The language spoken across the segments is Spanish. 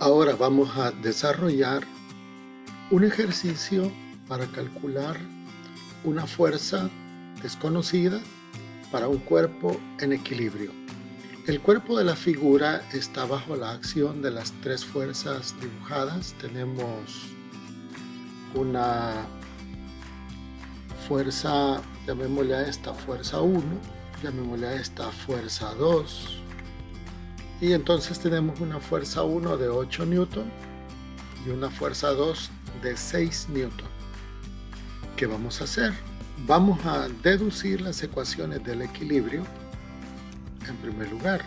Ahora vamos a desarrollar un ejercicio para calcular una fuerza desconocida para un cuerpo en equilibrio. El cuerpo de la figura está bajo la acción de las tres fuerzas dibujadas. Tenemos una fuerza, llamémosle a esta fuerza 1, llamémosle a esta fuerza 2, y entonces tenemos una fuerza 1 de 8 newton y una fuerza 2 de 6 newton. ¿Qué vamos a hacer? Vamos a deducir las ecuaciones del equilibrio. En primer lugar,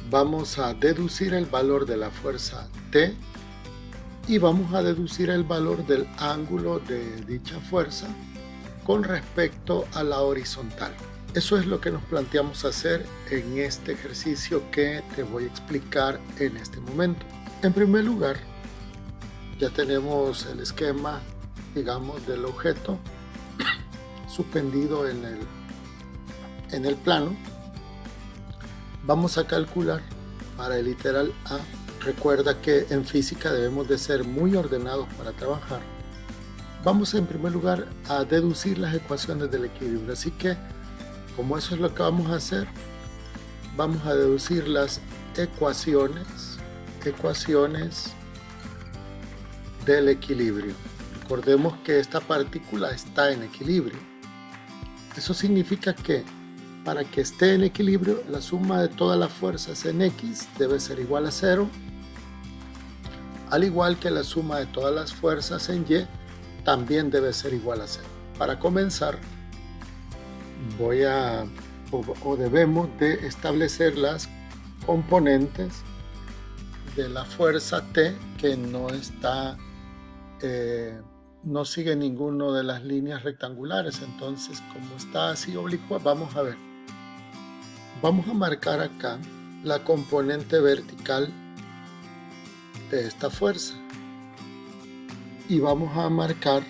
vamos a deducir el valor de la fuerza T y vamos a deducir el valor del ángulo de dicha fuerza con respecto a la horizontal. Eso es lo que nos planteamos hacer en este ejercicio que te voy a explicar en este momento. En primer lugar, ya tenemos el esquema, digamos, del objeto suspendido en el plano. Vamos a calcular para el literal A. Recuerda que en física debemos de ser muy ordenados para trabajar. Vamos en primer lugar a deducir las ecuaciones del equilibrio. Así que, como eso es lo que vamos a hacer, vamos a deducir las ecuaciones del equilibrio. Recordemos que esta partícula está en equilibrio. Eso significa que para que esté en equilibrio, la suma de todas las fuerzas en X debe ser igual a 0, al igual que la suma de todas las fuerzas en Y también debe ser igual a 0. Para comenzar, debemos de establecer las componentes de la fuerza T que no sigue ninguna de las líneas rectangulares. Entonces, como está así oblicua, vamos a ver. Vamos a marcar acá la componente vertical de esta fuerza y vamos a marcar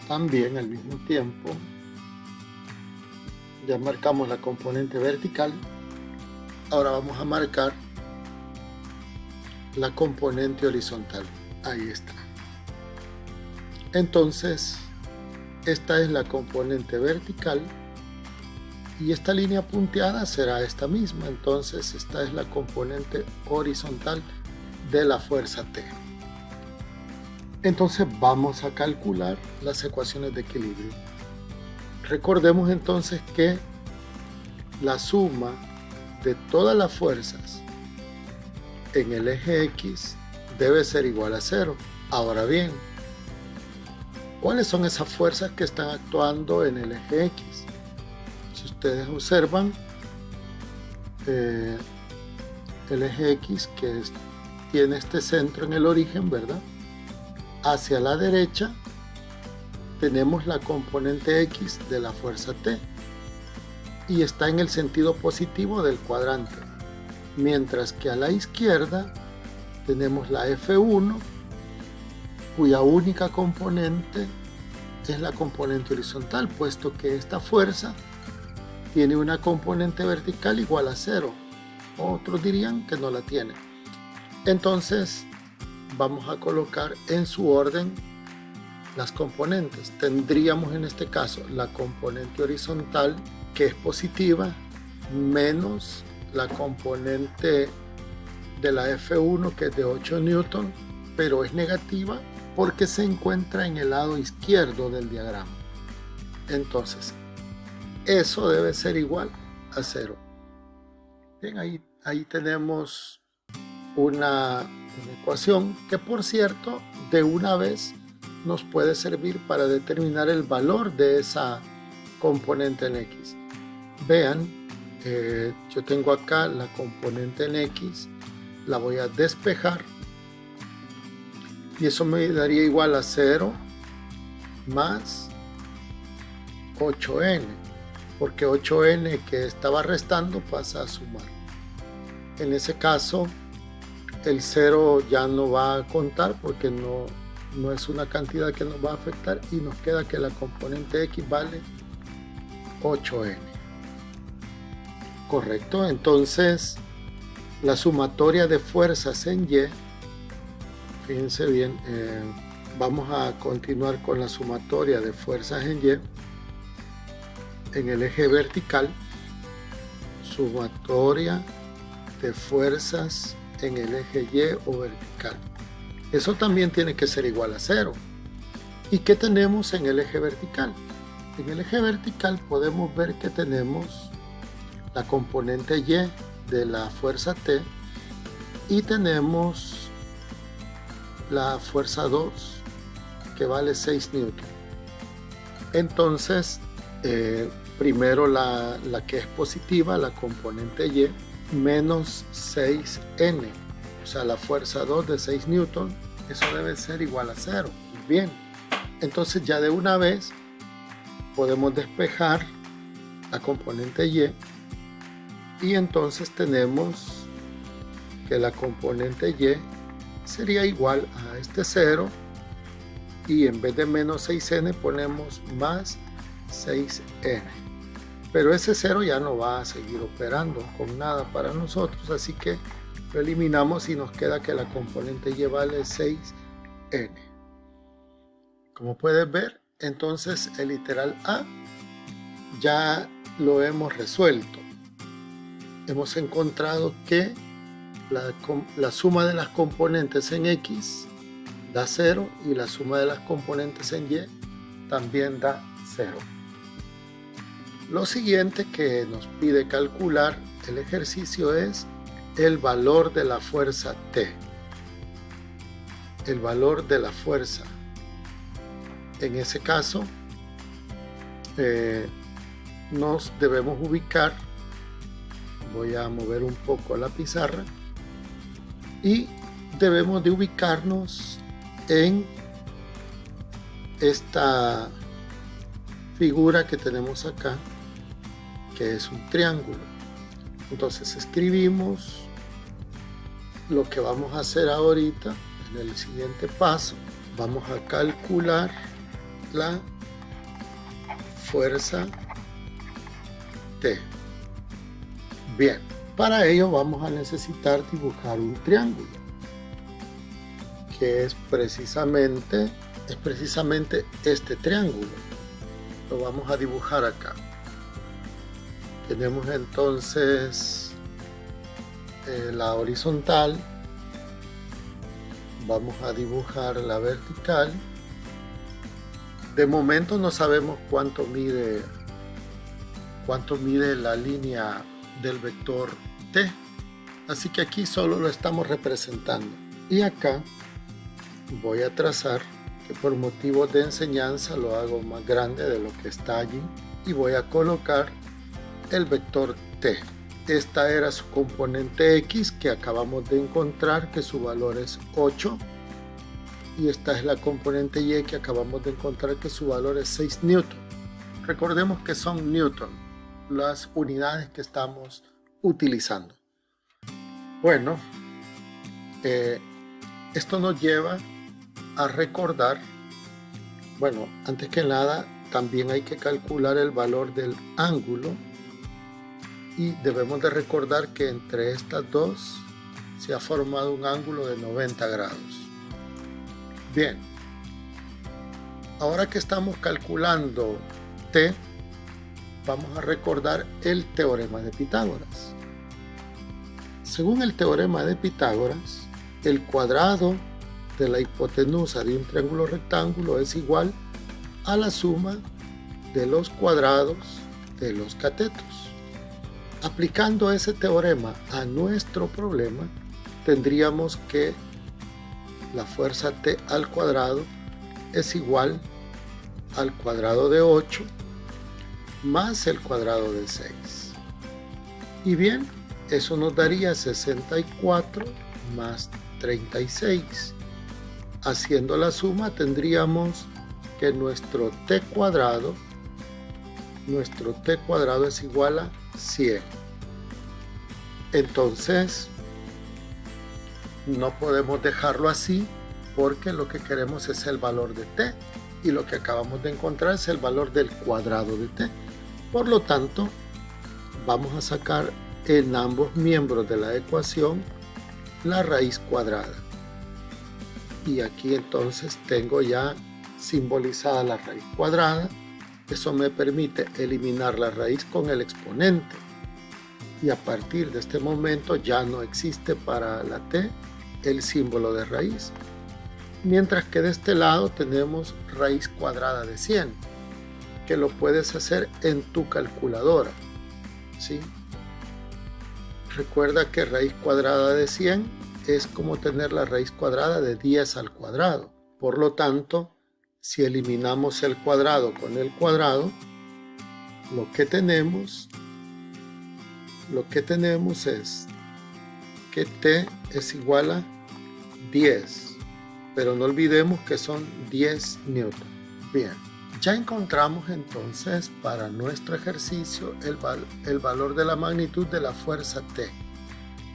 también al mismo tiempo, ya marcamos la componente vertical, ahora vamos a marcar la componente horizontal. Ahí está. Entonces, esta es la componente vertical y esta línea punteada será esta misma. Entonces, esta es la componente horizontal de la fuerza T. Entonces, vamos a calcular las ecuaciones de equilibrio. Recordemos entonces que la suma de todas las fuerzas en el eje X debe ser igual a 0. Ahora bien, ¿cuáles son esas fuerzas que están actuando en el eje X? Si ustedes observan, el eje X tiene este centro en el origen, ¿verdad? Hacia la derecha tenemos la componente X de la fuerza T y está en el sentido positivo del cuadrante, mientras que a la izquierda tenemos la F1, cuya única componente es la componente horizontal, puesto que esta fuerza tiene una componente vertical igual a 0. Otros dirían que no la tiene. Entonces vamos a colocar en su orden las componentes. Tendríamos en este caso la componente horizontal, que es positiva, menos la componente de la F1, que es de 8 newton, pero es negativa porque se encuentra en el lado izquierdo del diagrama. Entonces, eso debe ser igual a 0. Bien, ahí tenemos una ecuación que, por cierto, de una vez nos puede servir para determinar el valor de esa componente en X. Vean, yo tengo acá la componente en X, la voy a despejar y eso me daría igual a 0 más 8n, porque 8n que estaba restando pasa a sumar. En ese caso, el 0 ya no va a contar porque no es una cantidad que nos va a afectar y nos queda que la componente X vale 8n. ¿Correcto? Entonces, la sumatoria de fuerzas en Y fíjense bien, vamos a continuar con la sumatoria de fuerzas en Y en el eje vertical, sumatoria de fuerzas en el eje Y o vertical. Eso también tiene que ser igual a 0. ¿Y qué tenemos en el eje vertical? En el eje vertical podemos ver que tenemos la componente Y de la fuerza T y tenemos la fuerza 2 que vale 6 newton. Entonces, primero la que es positiva, la componente Y, menos 6N, o sea, la fuerza 2 de 6 newton, eso debe ser igual a 0. Bien, entonces ya de una vez podemos despejar la componente y entonces tenemos que la componente Y sería igual a este 0 y en vez de menos 6N ponemos más 6N. Pero ese 0 ya no va a seguir operando con nada para nosotros, así que lo eliminamos y nos queda que la componente Y vale 6N. Como puedes ver, entonces el literal A ya lo hemos resuelto. Hemos encontrado que la suma de las componentes en X da 0 y la suma de las componentes en Y también da 0. Lo siguiente que nos pide calcular el ejercicio es el valor de la fuerza T. El valor de la fuerza. En ese caso, nos debemos ubicar. Voy a mover un poco la pizarra y debemos de ubicarnos en esta figura que tenemos acá, que es un triángulo. Entonces escribimos lo que vamos a hacer ahorita. En el siguiente paso vamos a calcular la fuerza T. Bien, para ello vamos a necesitar dibujar un triángulo, que es precisamente este triángulo. Lo vamos a dibujar acá. Tenemos entonces la horizontal, vamos a dibujar la vertical. De momento no sabemos cuánto mide la línea del vector T, así que aquí solo lo estamos representando. Y acá voy a trazar, que por motivos de enseñanza lo hago más grande de lo que está allí, y voy a colocar el vector T. Esta era su componente X, que acabamos de encontrar que su valor es 8, y esta es la componente Y, que acabamos de encontrar que su valor es 6 newton. Recordemos que son newton las unidades que estamos utilizando. Bueno, esto nos lleva a recordar, bueno, antes que nada también hay que calcular el valor del ángulo y debemos de recordar que entre estas dos se ha formado un ángulo de 90 grados. Bien, ahora que estamos calculando T, vamos a recordar el teorema de Pitágoras. Según el teorema de Pitágoras, el cuadrado de la hipotenusa de un triángulo rectángulo es igual a la suma de los cuadrados de los catetos. Aplicando ese teorema a nuestro problema, tendríamos que la fuerza T al cuadrado es igual al cuadrado de 8 más el cuadrado de 6. Y bien, eso nos daría 64 más 36. Haciendo la suma tendríamos que nuestro T cuadrado es igual a 100. Entonces, no podemos dejarlo así porque lo que queremos es el valor de T y lo que acabamos de encontrar es el valor del cuadrado de T. Por lo tanto, vamos a sacar en ambos miembros de la ecuación la raíz cuadrada. y aquí entonces tengo ya simbolizada la raíz cuadrada. Eso me permite eliminar la raíz con el exponente y a partir de este momento ya no existe para la t el símbolo de raíz. Mientras que de este lado tenemos raíz cuadrada de 100, que lo puedes hacer en tu calculadora, ¿sí? Recuerda que raíz cuadrada de 100 es como tener la raíz cuadrada de 10 al cuadrado. Por lo tanto, si eliminamos el cuadrado con el cuadrado, lo que tenemos es que t es igual a 10. Pero no olvidemos que son 10 newton. Bien, ya encontramos entonces para nuestro ejercicio el valor de la magnitud de la fuerza T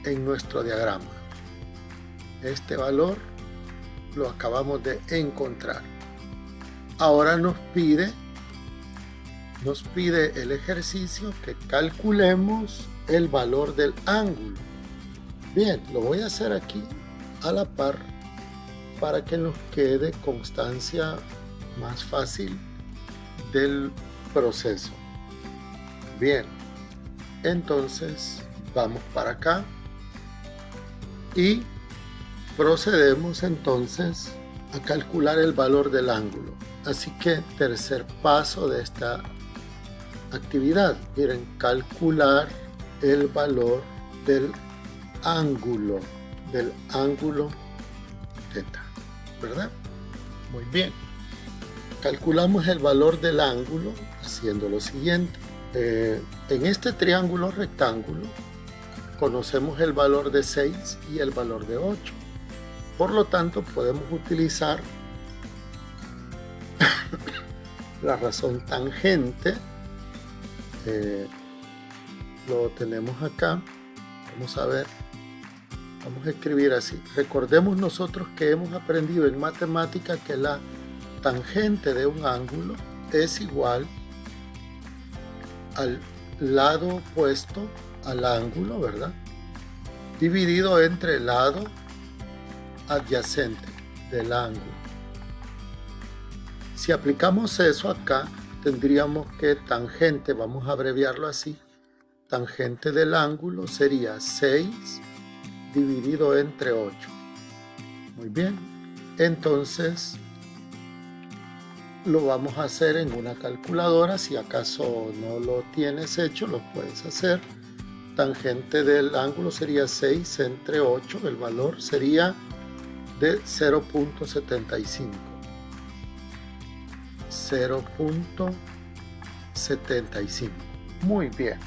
en nuestro diagrama. Este valor lo acabamos de encontrar. Ahora nos pide el ejercicio que calculemos el valor del ángulo. Bien, lo voy a hacer aquí a la par para que nos quede constancia más fácil del proceso. Bien, entonces vamos para acá y procedemos entonces a calcular el valor del ángulo. Así que tercer paso de esta actividad, miren, calcular el valor del ángulo θ, ¿verdad? Muy bien. Calculamos el valor del ángulo haciendo lo siguiente. En este triángulo rectángulo conocemos el valor de 6 y el valor de 8. Por lo tanto, podemos utilizar la razón tangente. Lo tenemos acá. Vamos a ver. Vamos a escribir así. Recordemos nosotros que hemos aprendido en matemática que la tangente de un ángulo es igual al lado opuesto al ángulo, ¿verdad? Dividido entre el lado adyacente del ángulo. Si aplicamos eso acá, tendríamos que tangente, vamos a abreviarlo así, tangente del ángulo sería 6 dividido entre 8. Muy bien, entonces lo vamos a hacer en una calculadora. Si acaso no lo tienes hecho, lo puedes hacer. Tangente del ángulo sería 6 entre 8, el valor sería de 0.75. 0.75. Muy bien.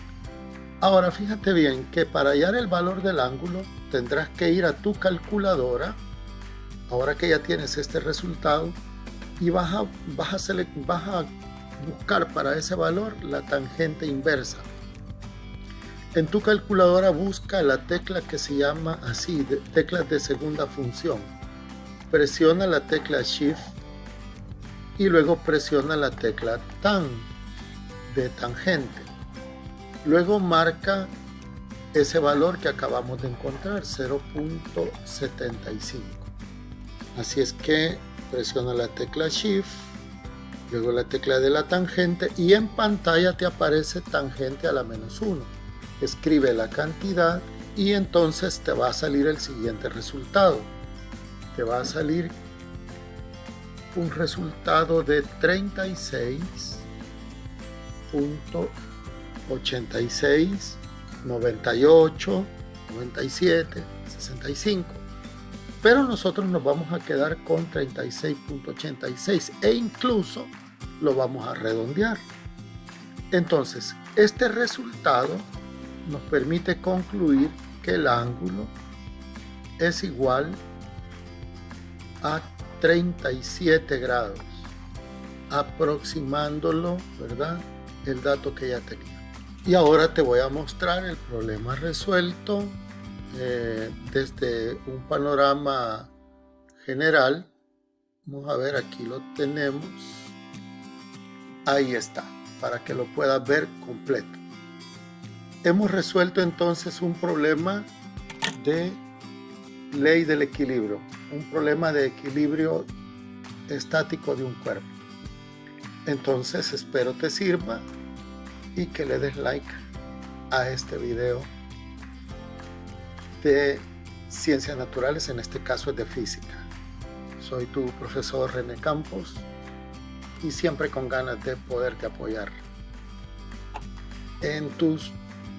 Ahora fíjate bien que para hallar el valor del ángulo tendrás que ir a tu calculadora, ahora que ya tienes este resultado, y vas a buscar para ese valor la tangente inversa. En tu calculadora busca la tecla que se llama así, tecla de segunda función. Presiona la tecla Shift y luego presiona la tecla Tan de tangente. Luego marca ese valor que acabamos de encontrar, 0.75. Así es que presiona la tecla Shift, luego la tecla de la tangente y en pantalla te aparece tangente a la -1. Escribe la cantidad y entonces te va a salir el siguiente resultado. Te va a salir un resultado de 36.86, 98, 97, 65. Pero nosotros nos vamos a quedar con 36.86 e incluso lo vamos a redondear. Entonces, este resultado nos permite concluir que el ángulo es igual a 37 grados, aproximándolo, ¿verdad?, el dato que ya tenía. Y ahora te voy a mostrar el problema resuelto desde un panorama general. Vamos a ver, aquí lo tenemos. Ahí está, para que lo puedas ver completo. Hemos resuelto entonces un problema de ley del equilibrio, un problema de equilibrio estático de un cuerpo. Entonces espero te sirva y que le des like a este video de ciencias naturales, en este caso es de física. Soy tu profesor René Campos y siempre con ganas de poderte apoyar en tus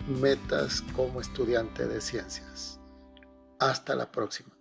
metas como estudiante de ciencias. Hasta la próxima.